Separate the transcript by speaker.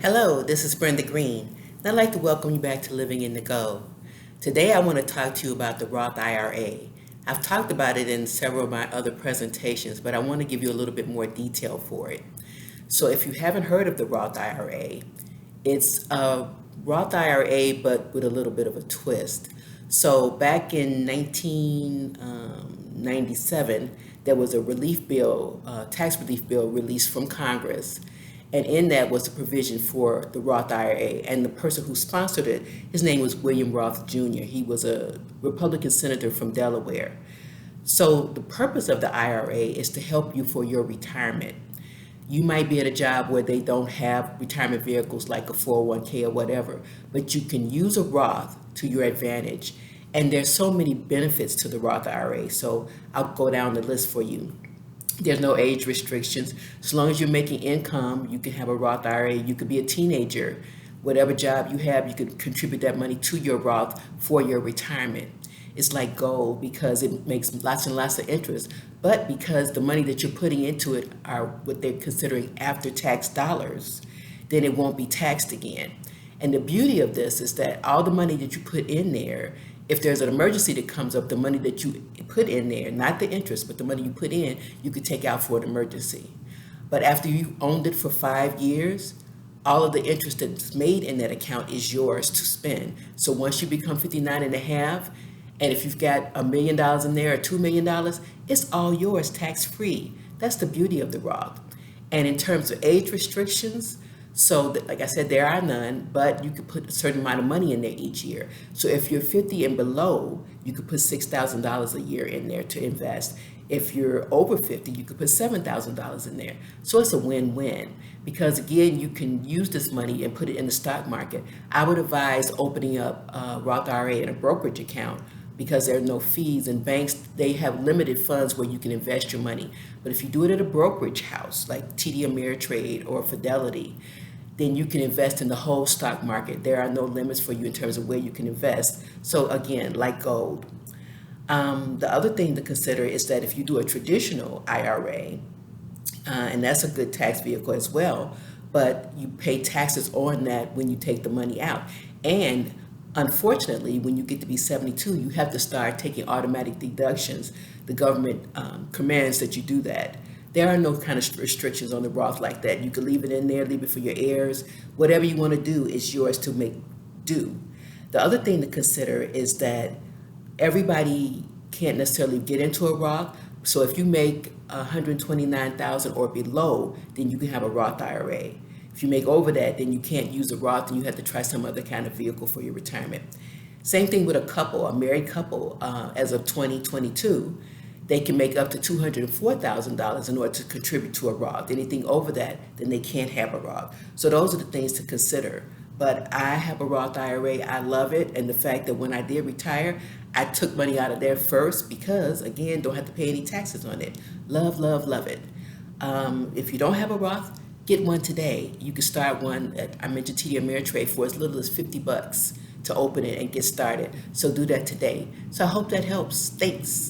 Speaker 1: Hello, this is Brenda Green, and I'd like to welcome you back to Living in the Go. Today I want to talk to you about the Roth IRA. I've talked about it in several of my other presentations, but I want to give you a little bit more detail for it. So if you haven't heard of the Roth IRA, it's a Roth IRA but with a little bit of a twist. So back in 1997, there was a relief bill, tax relief bill released from Congress. And in that was a provision for the Roth IRA. And the person who sponsored it, his name was William Roth Jr. He was a Republican senator from Delaware. So the purpose of the IRA is to help you for your retirement. You might be at a job where they don't have retirement vehicles like a 401k or whatever, but you can use a Roth to your advantage. And there's so many benefits to the Roth IRA. So I'll go down the list for you. There's no age restrictions. As long as you're making income, you can have a Roth IRA. You could be a teenager. Whatever job you have, you can contribute that money to your Roth for your retirement. It's like gold because it makes lots and lots of interest. But because the money that you're putting into it are what they're considering after-tax dollars, then it won't be taxed again. And the beauty of this is that all the money that you put in there, if there's an emergency that comes up, the money that you put in there, not the interest, but the money you put in, you could take out for an emergency. But after you owned it for 5 years, all of the interest that's made in that account is yours to spend. So once you become 59 and a half, and if you've got $1 million in there or $2 million, it's all yours tax free. That's the beauty of the Roth. And in terms of age restrictions, so that, like I said, there are none, but you could put a certain amount of money in there each year. So if you're 50 and below, you could put $6,000 a year in there to invest. If you're over 50, you could put $7,000 in there. So it's a win-win because again, you can use this money and put it in the stock market. I would advise opening up a Roth IRA in a brokerage account because there are no fees, and banks, they have limited funds where you can invest your money. But if you do it at a brokerage house like TD Ameritrade or Fidelity, then you can invest in the whole stock market. There are no limits for you in terms of where you can invest. So again, like gold. The other thing to consider is that if you do a traditional IRA, and that's a good tax vehicle as well, but you pay taxes on that when you take the money out. And unfortunately, when you get to be 72, you have to start taking automatic deductions. The government commands that you do that. There are no kind of restrictions on the Roth like that. You can leave it in there, leave it for your heirs. Whatever you want to do is yours to make do. The other thing to consider is that everybody can't necessarily get into a Roth. So if you make 129,000 or below, then you can have a Roth IRA. If you make over that, then you can't use a Roth and you have to try some other kind of vehicle for your retirement. Same thing with a couple, a married couple, as of 2022. They can make up to $204,000 in order to contribute to a Roth. Anything over that, then they can't have a Roth. So those are the things to consider. But I have a Roth IRA. I love it. And the fact that when I did retire, I took money out of there first because, again, don't have to pay any taxes on it. Love, love, love it. If you don't have a Roth, get one today. You can start one at, I mentioned TD Ameritrade, for as little as $50 to open it and get started. So do that today. So I hope that helps. Thanks.